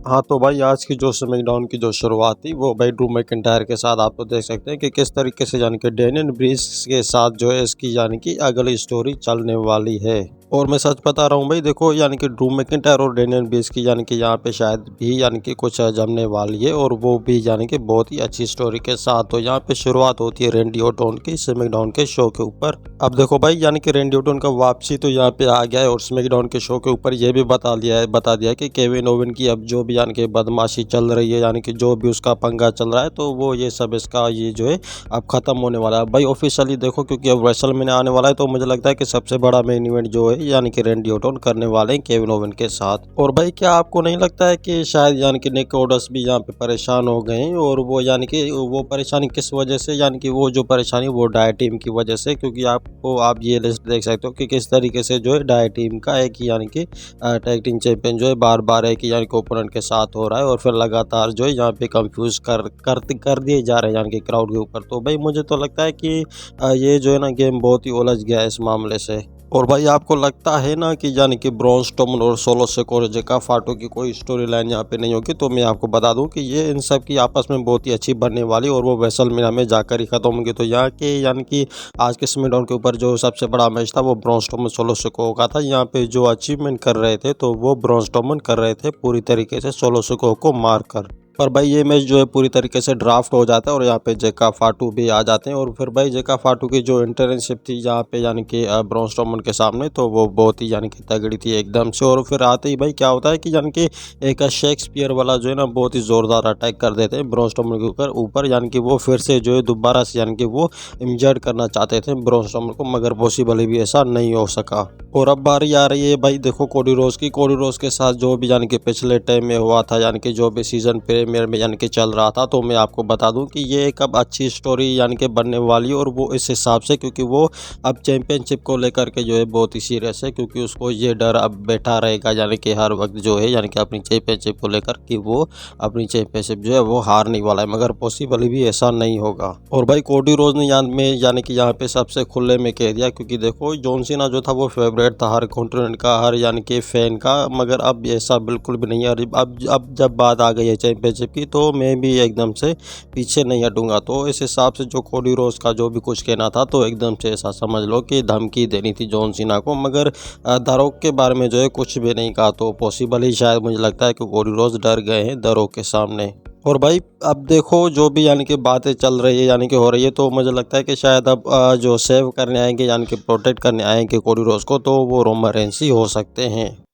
हाँ तो भाई आज की जो स्मैकडाउन की जो शुरुआत थी वो भाई ड्रू मैकिंटायर के साथ आप तो देख सकते हैं कि किस तरीके से यानी कि डैनियल ब्रीस के साथ जो है इसकी यानी कि अगली स्टोरी चलने वाली है। और मैं सच बता रहा हूँ भाई, देखो यानी कि ड्रू मैकिंटायर और डैनियल ब्रीस की यानी कि यहाँ पे शायद भी यानी कि कुछ जमने वाली है, और वो भी यानी कि बहुत ही अच्छी स्टोरी के साथ। तो यहाँ पे शुरुआत होती है रैंडी ऑर्टन की स्मैकडाउन के शो के ऊपर। अब देखो भाई यानी कि रैंडी ऑर्टन का वापसी तो यहाँ पे आ गया है, और स्मैकडाउन के शो के ऊपर ये भी बता दिया है कि केविन ओवन की अब जो भी यानी कि बदमाशी चल रही है, यानी कि जो भी उसका पंगा चल रहा है, तो वो ये सब इसका ये जो है अब खत्म होने वाला है भाई ऑफिशियली। देखो क्योंकि अब रेसलमेनिया आने वाला है, तो मुझे लगता है कि सबसे बड़ा मेन इवेंट जो है यानी कि रैंडी ऑर्टन करने वाले हैं केविन ओवन के साथ। और भाई क्या आपको नहीं लगता है कि शायद यानी कि निक ऑडस भी यहाँ पे परेशान हो गए हैं, और वो यानी कि वो परेशानी किस वजह से, यानी कि वो जो परेशानी वो डाई टीम की वजह से। क्योंकि आप ये लिस्ट देख सकते हो कि किस तरीके से जो है डाई टीम का एक यानी कि टैग टीम चैंपियन जो है बार बार एक यानी कि ओपोनेंट के साथ हो रहा है, और फिर लगातार जो है यहाँ पे कंफ्यूज कर दिए जा रहे हैं यानी कि क्राउड के ऊपर। तो भाई मुझे तो लगता है कि ये जो है ना गेम बहुत ही उलझ गया है इस मामले से। और भाई आपको लगता है ना कि यानी कि ब्रॉन स्ट्रोमन और सोलो सिकोआ और जेका फाटो की कोई स्टोरी लाइन यहाँ पे नहीं होगी? तो मैं आपको बता दूं कि ये इन सब की आपस में बहुत ही अच्छी बनने वाली, और वो रेसलमेनिया में जाकर ही खत्म होंगी। तो यहाँ के यानी कि आज के स्मैकडाउन के ऊपर जो सबसे बड़ा मैच था वो ब्रॉन स्ट्रोमन सोलो सिकोआ का था। यहाँ पे जो अचीवमेंट कर रहे थे तो वो ब्रॉन स्ट्रोमन कर रहे थे पूरी तरीके से सोलो सिकोआ को मार कर। पर भाई ये मैच जो है पूरी तरीके से ड्राफ्ट हो जाता है, और यहाँ पे जेका फाटू भी आ जाते हैं। और फिर भाई जेका फाटू की जो इंटर्नशिप थी यहाँ पे यानी कि ब्रॉन स्ट्रोमन के सामने, तो वो बहुत ही यानी कि तगड़ी थी एकदम से। और फिर आते ही भाई क्या होता है कि यानी कि एक शेक्सपियर वाला जो है ना बहुत ही जोरदार अटैक कर देते हैं ब्रॉन स्ट्रोमन के ऊपर यानी कि वो फिर से जो है दोबारा से यानी कि वो इंजर्ड करना चाहते थे ब्रॉन स्ट्रोमन को, मगर पॉसिबल भी ऐसा नहीं हो सका। और अब बारी आ रही है भाई देखो कोडी रोज की। कोडी रोज के साथ जो भी यानी कि पिछले टाइम में हुआ था, यानी कि जो भी सीजन प्रीमियर में यानी कि चल रहा था, तो मैं आपको बता दूं कि ये एक अब अच्छी स्टोरी यानी कि बनने वाली है। और वो इस हिसाब से क्योंकि वो अब चैंपियनशिप को लेकर के जो है बहुत ही सीरियस है, क्योंकि उसको ये डर अब बैठा रहेगा यानी कि हर वक्त जो है यानी कि अपनी चैंपियनशिप को लेकर कि वो अपनी चैंपियनशिप जो है वो हारने वाला है, मगर पॉसिबल भी ऐसा नहीं होगा। और भाई कोडी रोज ने यानी कि यहाँ पे सबसे खुले में कह दिया, क्योंकि देखो जॉन सीना जो था वो फेवरेट था हर कॉन्टिनेंट का, हर यानी कि फैन का, मगर अब ऐसा बिल्कुल भी नहीं है। अब जब बात आ गई है चैंपियनशिप की, तो मैं भी एकदम से पीछे नहीं हटूंगा। तो इस हिसाब से जो कोडी रोज का जो भी कुछ कहना था, तो एकदम से ऐसा समझ लो कि धमकी देनी थी जॉन सीना को, मगर दरोक के बारे में जो है कुछ भी नहीं कहा। तो पॉसिबल ही शायद मुझे लगता है कि कोडी रोज डर गए हैं दरोक के सामने। और भाई अब देखो जो भी यानी कि बातें चल रही है यानी कि हो रही है, तो मुझे लगता है कि शायद अब जो सेव करने आएंगे यानी कि प्रोटेक्ट करने आएंगे कोडी रोज को, तो वो रोमन रेंस ही हो सकते हैं।